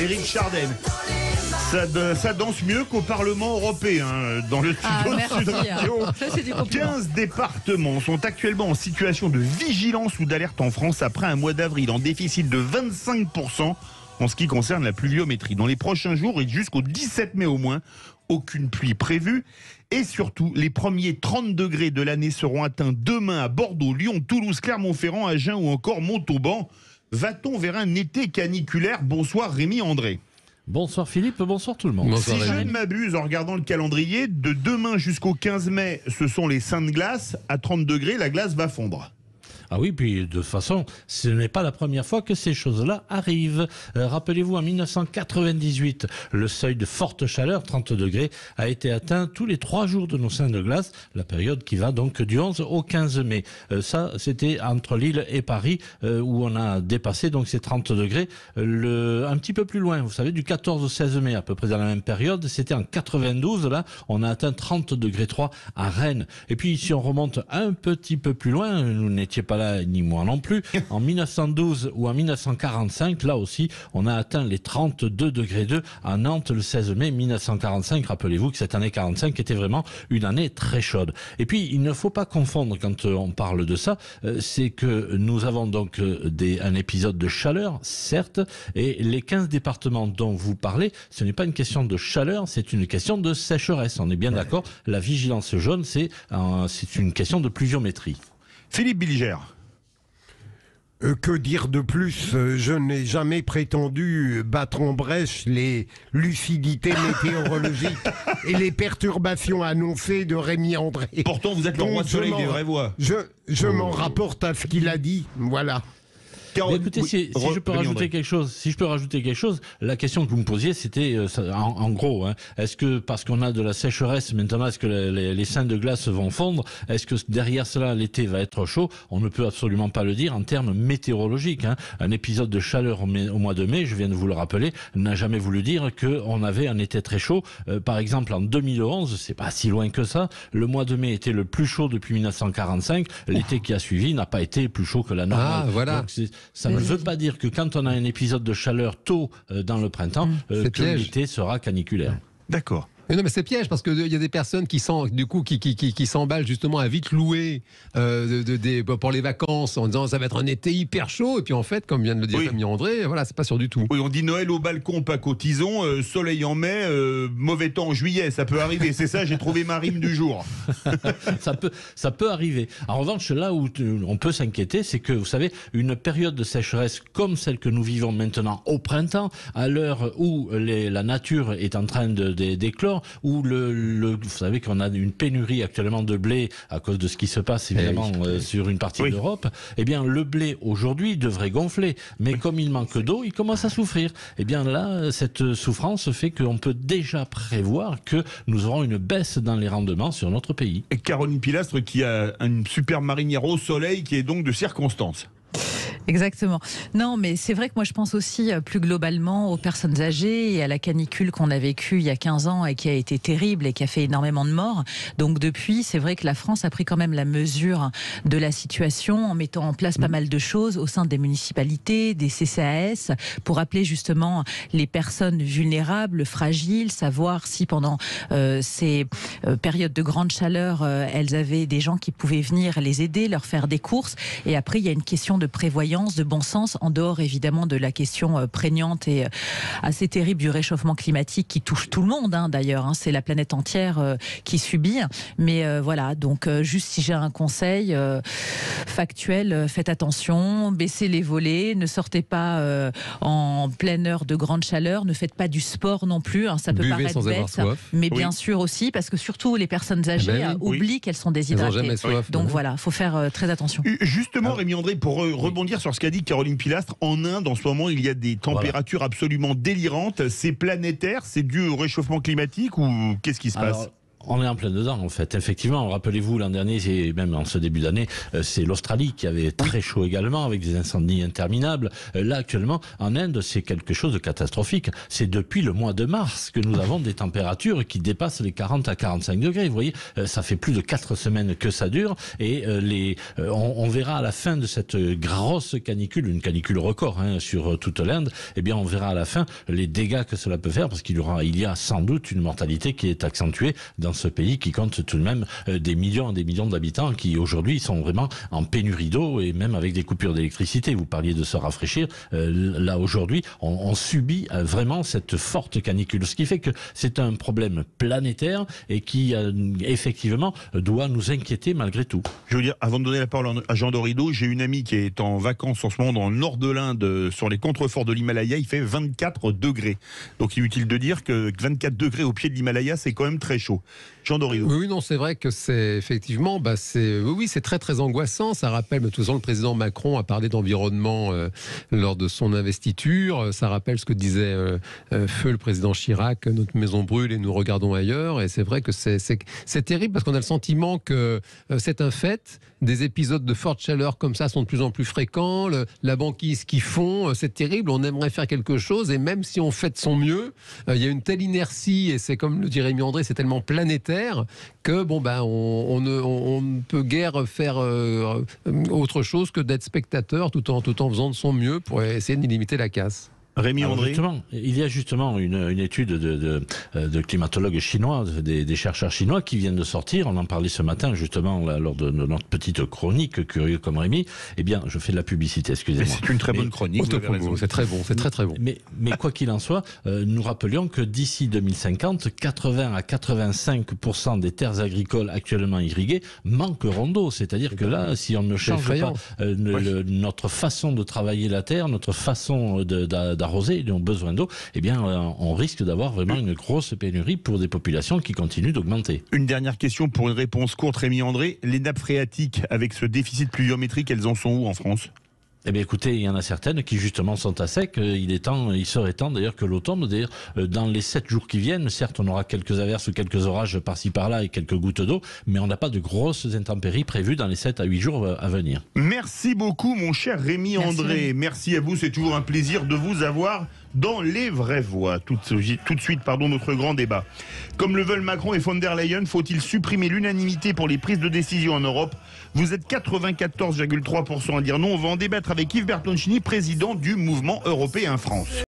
Éric Chardin. Ça danse mieux qu'au Parlement européen dans le studio de Sud Radio. Ça, c'est du compliment. 15 départements sont actuellement en situation de vigilance ou d'alerte en France après un mois d'avril en déficit de 25% en ce qui concerne la pluviométrie. Dans les prochains jours et jusqu'au 17 mai au moins, aucune pluie prévue. Et surtout, les premiers 30 degrés de l'année seront atteints demain à Bordeaux, Lyon, Toulouse, Clermont-Ferrand, Agen ou encore Montauban. Va-t-on vers un été caniculaire? Bonsoir Rémi André. Bonsoir Philippe, bonsoir tout le monde. Si je ne m'abuse, en regardant le calendrier, de demain jusqu'au 15 mai, ce sont les saintes glaces. À 30 degrés, la glace va fondre. Ah oui, puis de toute façon, ce n'est pas la première fois que ces choses-là arrivent. Rappelez-vous, en 1998, le seuil de forte chaleur, 30 degrés, a été atteint tous les 3 jours de nos seins de glace, la période qui va donc du 11 au 15 mai. Ça, c'était entre Lille et Paris, où on a dépassé donc ces 30 degrés. Un petit peu plus loin, vous savez, du 14 au 16 mai, à peu près dans la même période, c'était en 92, là, on a atteint 30 degrés 3 à Rennes. Et puis, si on remonte un petit peu plus loin, vous n'étiez pas là, ni moi non plus. En 1912 ou en 1945, là aussi, on a atteint les 32 degrés 2 à Nantes le 16 mai 1945. Rappelez-vous que cette année 45 était vraiment une année très chaude. Et puis, il ne faut pas confondre quand on parle de ça, c'est que nous avons donc un épisode de chaleur, certes, et les 15 départements dont vous parlez, ce n'est pas une question de chaleur, c'est une question de sécheresse. On est bien d'accord, la vigilance jaune, c'est une question de pluviométrie. Philippe Bilger. Que dire de plus? Je n'ai jamais prétendu battre en brèche les lucidités météorologiques et les perturbations annoncées de Rémi André. Pourtant, vous êtes le roi de soleil des vraies voix. Je m'en rapporte à ce qu'il a dit. Voilà. Mais écoutez, si je peux rajouter quelque chose, la question que vous me posiez, c'était en gros, est-ce que parce qu'on a de la sécheresse maintenant, est-ce que les seins de glace vont fondre? Est-ce que derrière cela, l'été va être chaud? On ne peut absolument pas le dire en termes météorologiques. Un épisode de chaleur au mois de mai, je viens de vous le rappeler, n'a jamais voulu dire qu'on avait un été très chaud. Par exemple, en 2011, c'est pas si loin que ça, le mois de mai était le plus chaud depuis 1945. L'été qui a suivi n'a pas été plus chaud que la normale. Ah, voilà. Donc, ça ne veut pas dire que quand on a un épisode de chaleur tôt dans le printemps, que l'été sera caniculaire. D'accord. Mais non, mais c'est piège parce qu'il y a des personnes qui s'emballent justement à vite louer pour les vacances en disant ça va être un été hyper chaud et puis en fait, comme vient de le dire Rémi André, voilà, c'est pas sûr du tout. Oui, on dit Noël au balcon, pas cotisons, soleil en mai, mauvais temps en juillet, ça peut arriver. C'est ça, j'ai trouvé ma rime du jour. ça peut arriver. En revanche, là où on peut s'inquiéter, c'est que vous savez, une période de sécheresse comme celle que nous vivons maintenant au printemps, à l'heure où la nature est en train d'éclore, où vous savez qu'on a une pénurie actuellement de blé à cause de ce qui se passe évidemment sur une partie de l'Europe, eh bien le blé aujourd'hui devrait gonfler, mais comme il manque d'eau, il commence à souffrir. Eh bien là, cette souffrance fait qu'on peut déjà prévoir que nous aurons une baisse dans les rendements sur notre pays. Et Caroline Pilastre qui a une super marinière au soleil qui est donc de circonstance. Exactement. Non, mais c'est vrai que moi je pense aussi plus globalement aux personnes âgées et à la canicule qu'on a vécue il y a 15 ans et qui a été terrible et qui a fait énormément de morts. Donc depuis, c'est vrai que la France a pris quand même la mesure de la situation en mettant en place pas mal de choses au sein des municipalités, des CCAS, pour appeler justement les personnes vulnérables, fragiles, savoir si pendant ces périodes de grande chaleur, elles avaient des gens qui pouvaient venir les aider, leur faire des courses. Et après, il y a une question de prévoyance, de bon sens, en dehors évidemment de la question prégnante et assez terrible du réchauffement climatique qui touche tout le monde d'ailleurs, c'est la planète entière qui subit, mais voilà, donc juste si j'ai un conseil factuel, faites attention, baissez les volets, ne sortez pas en pleine heure de grande chaleur, ne faites pas du sport non plus, ça peut Buvez paraître sans avoir bête, soif. mais bien sûr aussi, parce que surtout les personnes âgées oublient qu'elles sont déshydratées. Elles n'ont jamais soif. Donc voilà, faut faire très attention. Justement, Rémi André, pour rebondir sur ce qu'a dit Caroline Pilastre, en Inde, en ce moment, il y a des températures absolument délirantes. C'est planétaire, c'est dû au réchauffement climatique ou qu'est-ce qui se passe ? On est en plein dedans, en fait. Effectivement, rappelez-vous, l'an dernier, et même en ce début d'année, c'est l'Australie qui avait très chaud également, avec des incendies interminables. Là, actuellement, en Inde, c'est quelque chose de catastrophique. C'est depuis le mois de mars que nous avons des températures qui dépassent les 40 à 45 degrés. Vous voyez, ça fait plus de 4 semaines que ça dure, et on verra à la fin de cette grosse canicule, une canicule record sur toute l'Inde, eh bien, on verra à la fin les dégâts que cela peut faire, parce qu'il y a sans doute une mortalité qui est accentuée dans ce pays qui compte tout de même des millions et des millions d'habitants qui aujourd'hui sont vraiment en pénurie d'eau et même avec des coupures d'électricité. Vous parliez de se rafraîchir. Là aujourd'hui, on subit vraiment cette forte canicule, ce qui fait que c'est un problème planétaire et qui effectivement doit nous inquiéter malgré tout. Je veux dire, avant de donner la parole à Jean Dorido, j'ai une amie qui est en vacances en ce moment dans le nord de l'Inde, sur les contreforts de l'Himalaya. Il fait 24 degrés. Donc inutile de dire que 24 degrés au pied de l'Himalaya, c'est quand même très chaud. Jean Dorido. Oui, non, c'est vrai que c'est effectivement, c'est très très angoissant. Ça rappelle, de toute façon, le président Macron a parlé d'environnement lors de son investiture. Ça rappelle ce que disait feu le président Chirac, notre maison brûle et nous regardons ailleurs. Et c'est vrai que c'est terrible parce qu'on a le sentiment que c'est un fait. Des épisodes de forte chaleur comme ça sont de plus en plus fréquents. La banquise qui fond, c'est terrible. On aimerait faire quelque chose et même si on fait de son mieux, il y a une telle inertie et c'est comme le dit Rémi André, c'est tellement planétaire que on ne peut guère faire autre chose que d'être spectateur tout en faisant de son mieux pour essayer de limiter la casse. Rémi André. Il y a justement une étude de climatologues chinois, des chercheurs chinois qui viennent de sortir. On en parlait ce matin justement lors de notre petite chronique, curieux comme Rémi. Eh bien, je fais de la publicité, excusez-moi. C'est une très bonne chronique. C'est très bon, c'est très très bon. Mais quoi qu'il en soit, nous rappelions que d'ici 2050, 80 à 85% des terres agricoles actuellement irriguées manqueront d'eau. C'est-à-dire que là, si on ne change pas notre façon de travailler la terre, notre façon d'arroser, ils ont besoin d'eau, eh bien, on risque d'avoir vraiment une grosse pénurie pour des populations qui continuent d'augmenter. Une dernière question pour une réponse courte, Rémi André. Les nappes phréatiques, avec ce déficit pluviométrique, elles en sont où en France ? Eh bien, écoutez, il y en a certaines qui justement sont à sec. Il serait temps d'ailleurs que l'automne, d'ailleurs, dans les 7 jours qui viennent, certes, on aura quelques averses ou quelques orages par-ci par-là et quelques gouttes d'eau, mais on n'a pas de grosses intempéries prévues dans les 7 à 8 jours à venir. Merci beaucoup, mon cher Rémi André. Merci à vous, c'est toujours un plaisir de vous avoir dans Les Vraies Voix. Tout de suite, notre grand débat. Comme le veulent Macron et von der Leyen, faut-il supprimer l'unanimité pour les prises de décision en Europe ? Vous êtes 94,3% à dire non. On va en débattre avec Yves Bertoncini, président du Mouvement Européen France.